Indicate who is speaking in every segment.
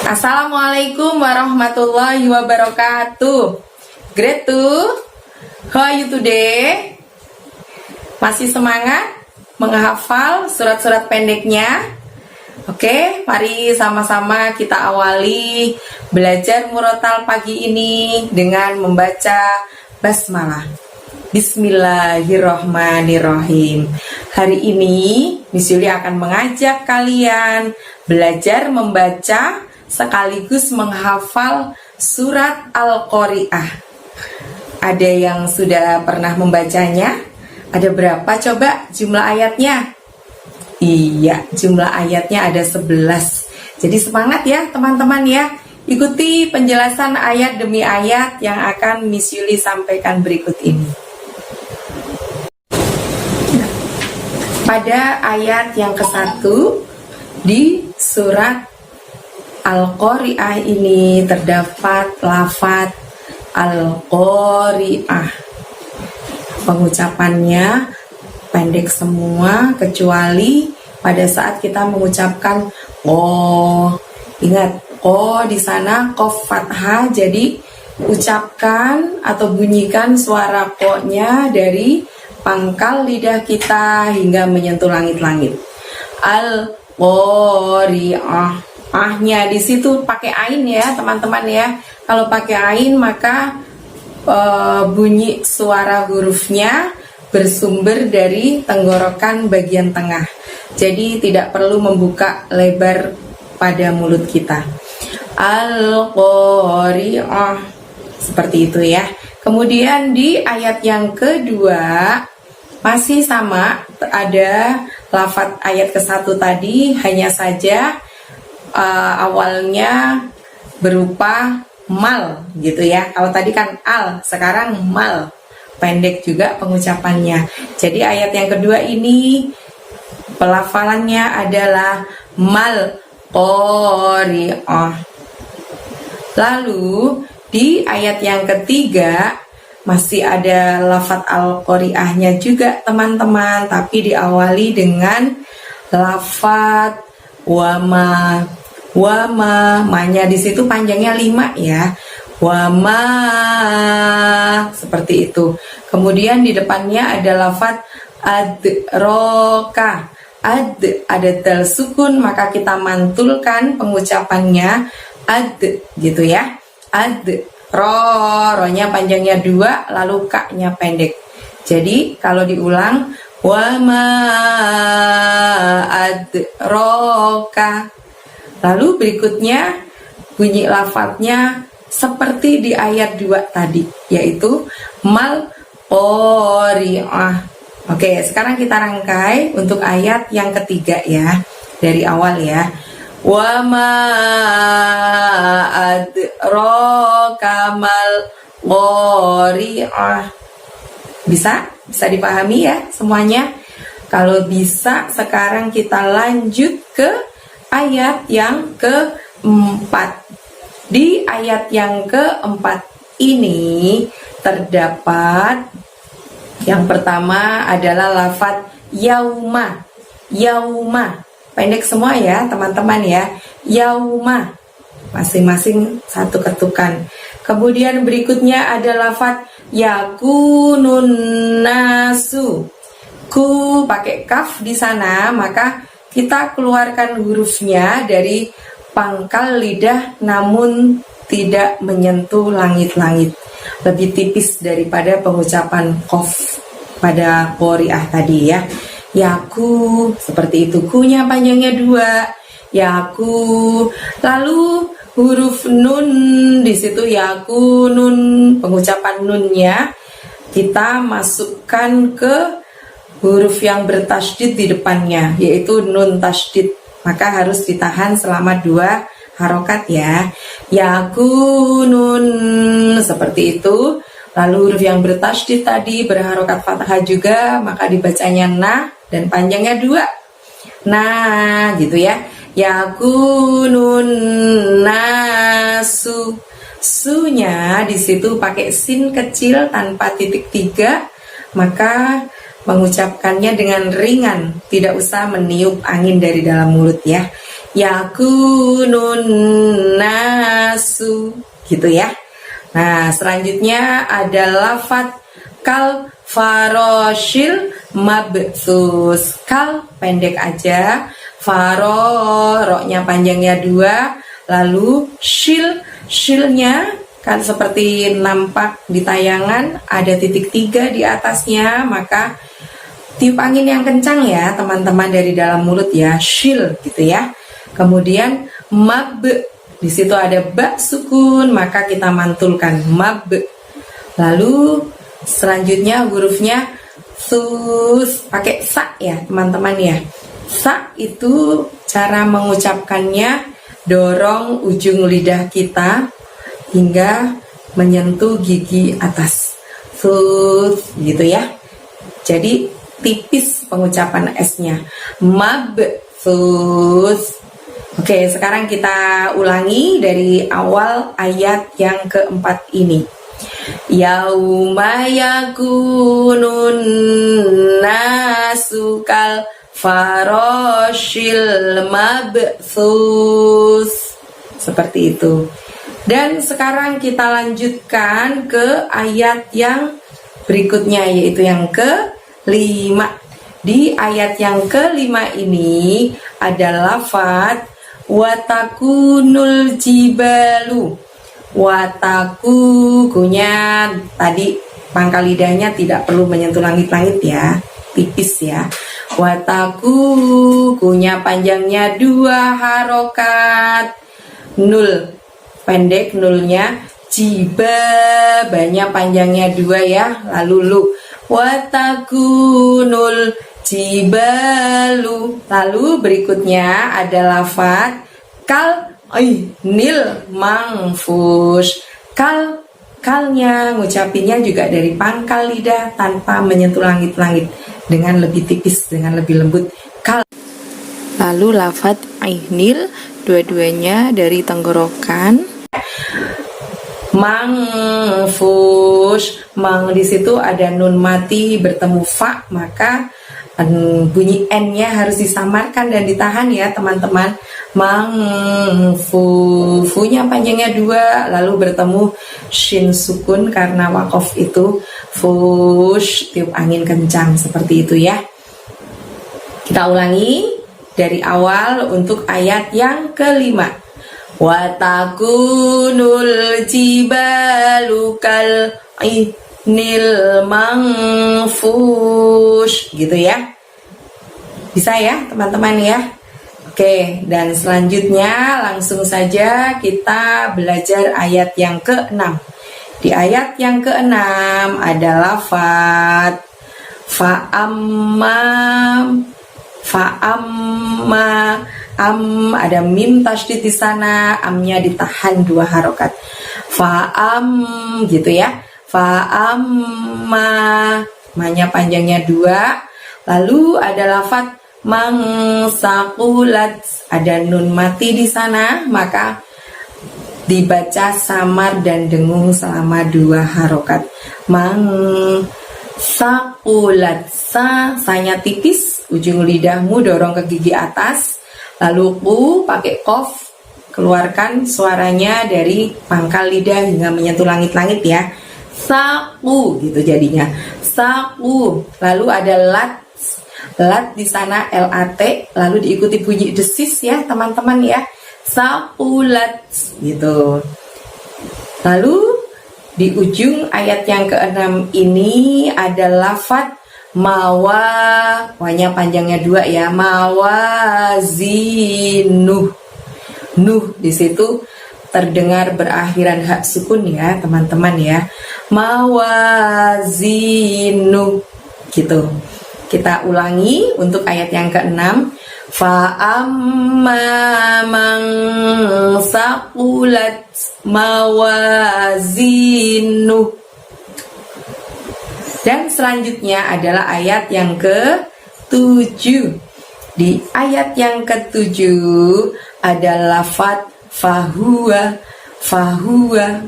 Speaker 1: Assalamualaikum warahmatullahi wabarakatuh. Grade 2, how are you today? Masih semangat menghafal surat-surat pendeknya? Oke, mari sama-sama kita awali belajar murotal pagi ini dengan membaca basmalah. Bismillahirrohmanirrohim. Hari ini Miss Yuli akan mengajak kalian belajar membaca sekaligus menghafal surat Al-Qari'ah. Ada yang sudah pernah membacanya? Ada berapa coba jumlah ayatnya? Iya, jumlah ayatnya ada 11. Jadi semangat ya teman-teman ya. Ikuti penjelasan ayat demi ayat yang akan Miss Yuli sampaikan berikut ini. Pada ayat yang ke-1 di surat Al-Qari'ah ini terdapat lafaz Al-Qari'ah. Pengucapannya pendek semua kecuali pada saat kita mengucapkan oh. Ingat, oh di sana qaf fathah, jadi ucapkan atau bunyikan suara ko-nya dari pangkal lidah kita hingga menyentuh langit-langit. Al-Qari'ah. Ahnya di situ pakai ain ya teman-teman ya. Kalau pakai ain maka bunyi suara hurufnya bersumber dari tenggorokan bagian tengah. Jadi tidak perlu membuka lebar pada mulut kita. Al-Qari'ah. Seperti itu ya. Kemudian di ayat yang kedua masih sama, ada lafaz ayat ke-1 tadi, hanya saja awalnya berupa mal gitu ya. Kalau tadi kan al, sekarang mal, pendek juga pengucapannya. Jadi ayat yang kedua ini pelafalannya adalah mal qari'ah. Lalu di ayat yang ketiga masih ada lafaz al-qari'ahnya juga teman-teman, tapi diawali dengan lafaz wama. Wama, ma-nya di situ panjangnya 5 ya. Wama, seperti itu. Kemudian di depannya ada lafaz adroka. Ad, ada dal sukun, maka kita mantulkan pengucapannya ad gitu ya. Ad, ro-nya panjangnya 2, lalu ka-nya pendek. Jadi kalau diulang, wama adroka. Lalu berikutnya bunyi lafadznya seperti di ayat 2 tadi, yaitu mal qari'ah. Oke, sekarang kita rangkai untuk ayat yang ketiga ya, dari awal ya. Wa ma adraka mal qari'ah. Bisa dipahami ya semuanya? Kalau bisa, sekarang kita lanjut ke ayat yang keempat. Di ayat yang keempat ini terdapat yang pertama adalah lafaz yauma. Yauma. Pendek semua ya teman-teman ya. Yauma. Masing-masing satu ketukan. Kemudian berikutnya ada lafaz yakunun nasu. Ku pakai kaf di sana, maka kita keluarkan hurufnya dari pangkal lidah namun tidak menyentuh langit-langit. Lebih tipis daripada pengucapan qaf pada qari'ah tadi ya. Yaku, seperti itu. Ku-nya panjangnya 2. Yaku. Lalu huruf nun di situ yaku nun, pengucapan nunnya kita masukkan ke huruf yang bertasydid di depannya, yaitu nun tasydid. Maka harus ditahan selama 2 harokat ya. Yakunun, seperti itu. Lalu huruf yang bertasydid tadi berharokat fathah juga, maka dibacanya nah dan panjangnya 2. Nah, gitu ya. Yakunun nasu. Su-nya di situ pakai sin kecil tanpa titik 3, maka mengucapkannya dengan ringan, tidak usah meniup angin dari dalam mulut ya. Yakunun gitu ya. Nah, selanjutnya ada lafadz kal faroshil mabsus. Kal pendek aja, faro roknya panjangnya 2, lalu shilnya kan seperti nampak di tayangan ada titik 3 di atasnya, maka tiup angin yang kencang ya teman-teman dari dalam mulut ya, shil gitu ya. Kemudian mab, di situ ada ba sukun, maka kita mantulkan mab. Lalu selanjutnya hurufnya sus, pakai sa ya teman-teman ya. Sa itu cara mengucapkannya, dorong ujung lidah kita hingga menyentuh gigi atas, sus gitu ya. Jadi tipis pengucapan S-nya, mabsus. Oke, sekarang kita ulangi dari awal ayat yang keempat ini. Yauma yakunun nasu kal faroshil mabsus. Seperti itu. Dan sekarang kita lanjutkan ke ayat yang berikutnya, yaitu yang ke-5. Di ayat yang ke-5 ini ada lafadz watakunul jibalu. Wataku, kunya tadi pangkal lidahnya tidak perlu menyentuh langit-langit ya, tipis ya. Wataku, kunya panjangnya 2 harokat, nul pendek nulnya, jiba banyak panjangnya 2 ya, lalu lu watakunul jibalu. Lalu berikutnya ada lafadz kal nil mangfush. Kalnya ngucapinnya juga dari pangkal lidah tanpa menyentuh langit-langit, dengan lebih tipis, dengan lebih lembut, kal. Lalu lafadz ainil, dua-duanya dari tenggorokan. Mangfush, mang di situ ada nun mati bertemu fa, maka bunyi n-nya harus disamarkan dan ditahan ya teman-teman. Fu-nya panjangnya 2, lalu bertemu shin sukun karena wakof itu fush, tiup angin kencang seperti itu ya. Kita ulangi dari awal untuk ayat yang ke-5. Watakunul jibalu kal nil mangfush, gitu ya. Bisa ya teman-teman ya. Oke, dan selanjutnya langsung saja kita belajar ayat yang ke-6. Di ayat yang ke-6 ada lafadz fa'amma, ada mim tasydid di sana, amnya ditahan 2 harokat. Fa'am gitu ya. Fa'amma, manya panjangnya 2. Lalu ada lafadz mangsakulat, ada nun mati di sana, maka dibaca samar dan dengung selama 2 harokat. Mangsakulat, sa-nya tipis, ujung lidahmu dorong ke gigi atas. Lalu ku pakai kof, keluarkan suaranya dari pangkal lidah hingga menyentuh langit-langit ya. Saku gitu jadinya. Saku. Lalu ada lat di sana lat, lalu diikuti bunyi desis ya teman-teman ya. Sakulat gitu. Lalu di ujung ayat yang ke-6 ini ada lafadz mawa, wanya panjangnya 2 ya, mawazinuh. Nuh di situ terdengar berakhiran hak sukun ya teman-teman ya. Mawazinuh gitu. Kita ulangi untuk ayat yang ke-6. Fa'amma man saqulat mawazinuh. Dan selanjutnya adalah ayat yang ke-7. Di ayat yang ke-7 ada lafadz fahuwa,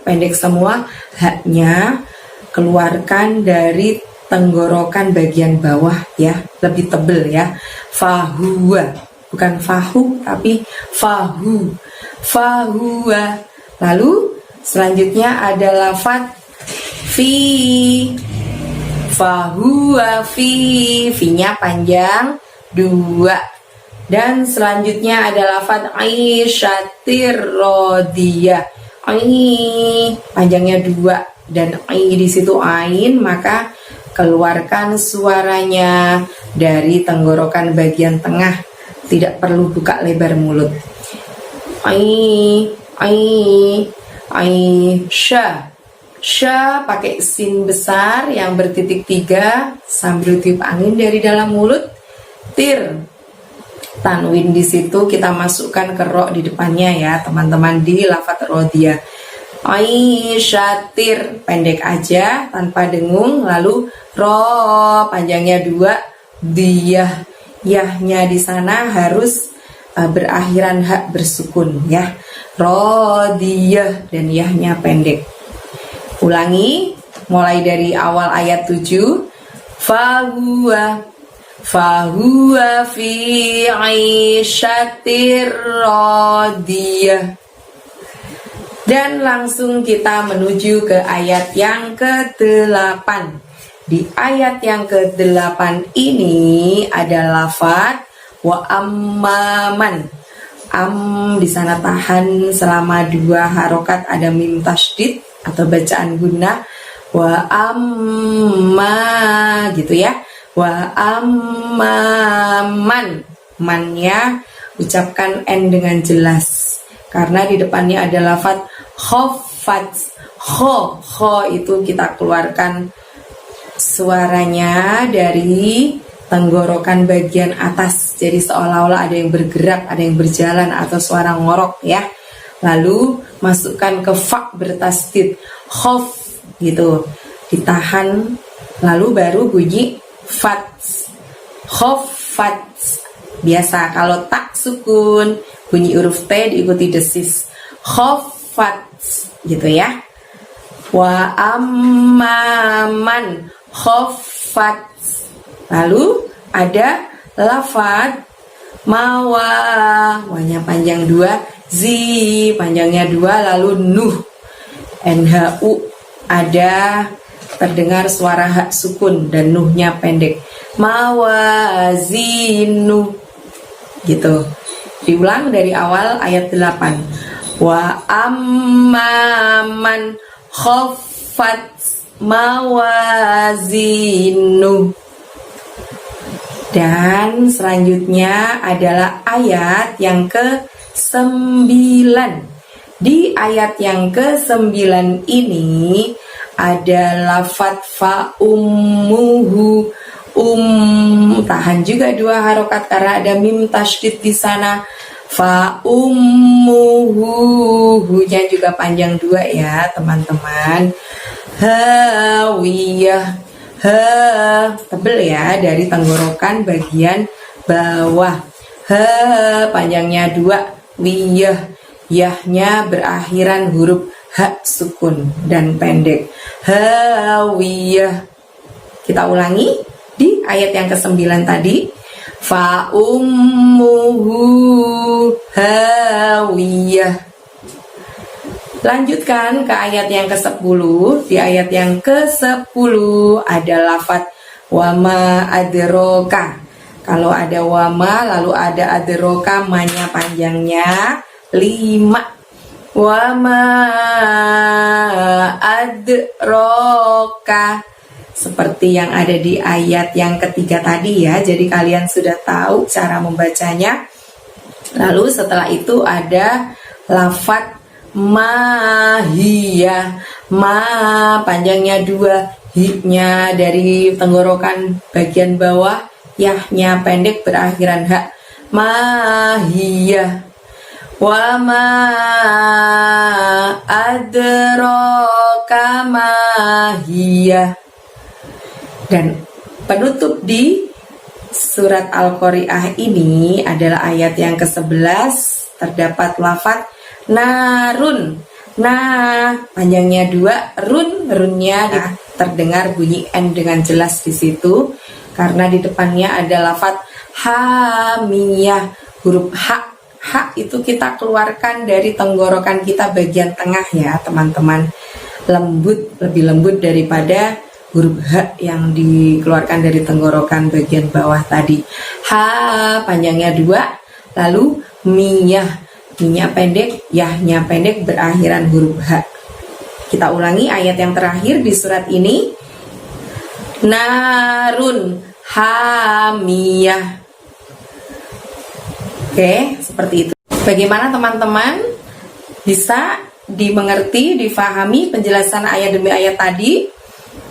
Speaker 1: pendek semua, haknya keluarkan dari tenggorokan bagian bawah ya, lebih tebel ya. Fahuwa, bukan fahu tapi fahuwa. Lalu Selanjutnya ada lafadz fi. Fahuwa fi. Fi-nya panjang 2. Dan selanjutnya ada lafadz aisyatir rodiyah. Panjangnya 2 dan di situ ain, maka keluarkan suaranya dari tenggorokan bagian tengah. Tidak perlu buka lebar mulut. Sya. Sya pakai sin besar yang bertitik 3 sambil tiup angin dari dalam mulut. Tir. Tanwin di situ kita masukkan ke ro di depannya ya teman-teman di lafadz rodiyah. Aisyatir pendek aja tanpa dengung, lalu ro panjangnya 2, diyah. Yahnya di sana harus berakhiran hak bersukun ya. Rodiyah dan yahnya pendek. Ulangi mulai dari awal ayat 7. Fahuwa fi aisyatir radiyah. Dan langsung kita menuju ke ayat yang ke-8. Di ayat yang ke-8 ini ada lafadz wa ammaman. Di sana tahan selama 2 harokat, ada mim tasydid atau bacaan gunnah. Wa amma gitu ya. Wa ammaman. Mannya ucapkan n dengan jelas karena di depannya ada lafadz khaffat. Kho itu kita keluarkan suaranya dari tenggorokan bagian atas. Jadi seolah-olah ada yang bergerak, ada yang berjalan atau suara ngorok ya. Lalu masukkan ke fa bertasdid, khof gitu, ditahan, lalu baru bunyi fat, khof fat. Biasa kalau tak sukun bunyi huruf T diikuti desis, khof fat gitu ya. Wa amman khof fat. Lalu ada lafadz mawa, wanya panjang 2, zi panjangnya 2, lalu nuh, nhu ada terdengar suara hak sukun dan nuhnya pendek. Mawazinu gitu. Diulang dari awal ayat 8. Wa amman khaffat mawazinu. Dan selanjutnya adalah ayat yang ke-9. Di ayat yang ke-9 ini ada lafadz fa ummuhu. Tahan juga 2 harokat karena ada mim tasydid di sana. Fa ummuhu, hu-nya juga panjang 2 ya teman-teman. Hawiyah. Tebel ya dari tenggorokan bagian bawah. Panjangnya 2, wiyah. Yahnya berakhiran huruf hak sukun dan pendek. Hawiyah. Kita ulangi di ayat yang ke-9 tadi. Fa ummuhu hawiyah. Lanjutkan ke ayat yang ke-10. Di ayat yang ke-10 ada lafadz wama adroka. Kalau ada wama lalu ada adroka, manya panjangnya 5. Wama adroka. Seperti yang ada di ayat yang ketiga tadi ya. Jadi kalian sudah tahu cara membacanya. Lalu setelah itu ada lafadz mahiyah. Ma panjangnya 2, hi-nya dari tenggorokan bagian bawah, yahnya pendek berakhiran hak. Mahiyah. Wa ma adraka mahiyah. Dan penutup di surat Al-Qari'ah ini adalah ayat yang ke-11. Terdapat lafadz narun. Nah, panjangnya 2, runnya terdengar bunyi n dengan jelas di situ karena di depannya ada lafadz hamiyah, huruf H itu kita keluarkan dari tenggorokan kita bagian tengah ya teman-teman. Lembut, lebih lembut daripada huruf H yang dikeluarkan dari tenggorokan bagian bawah tadi. H panjangnya 2, lalu miyah. Miyah pendek, yahnya pendek, berakhiran huruf H. Kita ulangi ayat yang terakhir di surat ini. Narun hamiyah. Oke, seperti itu. Bagaimana teman-teman? Bisa dimengerti, difahami penjelasan ayat demi ayat tadi?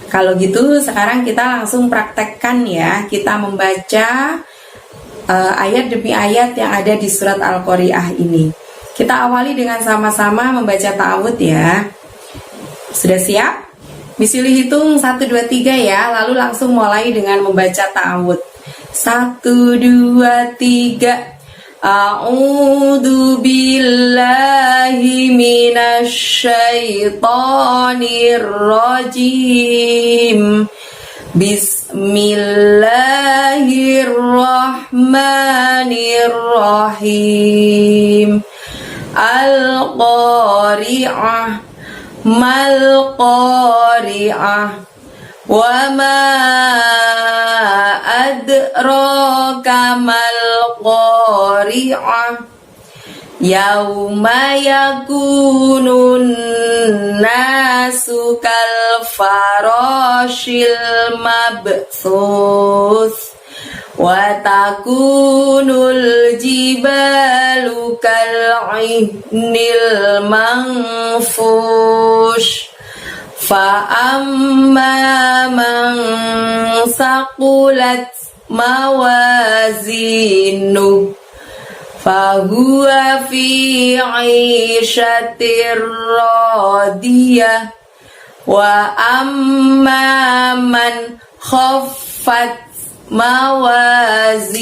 Speaker 1: Kalau gitu sekarang kita langsung praktekkan ya. Kita membaca ayat demi ayat yang ada di surat Al-Qari'ah ini. Kita awali dengan sama-sama membaca ta'awudz ya. Sudah siap? Misuli hitung 1, 2, 3 ya. Lalu langsung mulai dengan membaca ta'awudz. 1, 2, 3. A'udzu billahi minasyaitonir rajim. Bismillahirrahmanirrahim. Al-Qari'ah. Mal-Qari'ah. Wa ma adraka mal-Qari'ah. Yauma yakunun nasu kal farashil mabthus. Wa takunul jibalu kal'ihnil manfush. Fa amma man saqulat mawazinu fahuwa fi 'ishatir radiyah. Wa amma man khaffat mawazinu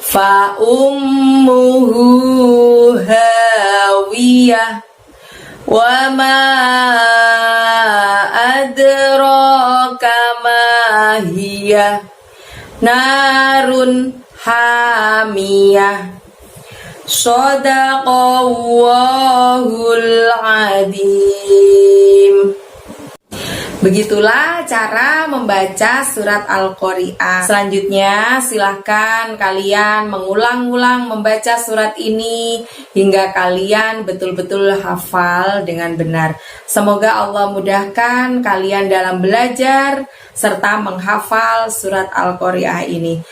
Speaker 1: fa ummuhu hawiyah. Wa ma adraka ma hiya narun hamiyah. Shadaqallahul adzim. Begitulah cara membaca surat Al-Qari'ah. Selanjutnya silahkan kalian mengulang-ulang membaca surat ini hingga kalian betul-betul hafal dengan benar. Semoga Allah mudahkan kalian dalam belajar serta menghafal surat Al-Qari'ah ini.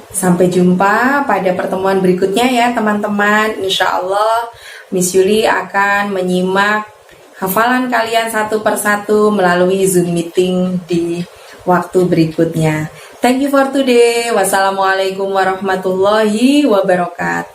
Speaker 1: Sampai jumpa pada pertemuan berikutnya ya teman-teman. Insya Allah Miss Yuli akan menyimak hafalan kalian satu persatu melalui Zoom meeting di waktu berikutnya. Thank you for today. Wassalamualaikum warahmatullahi wabarakatuh.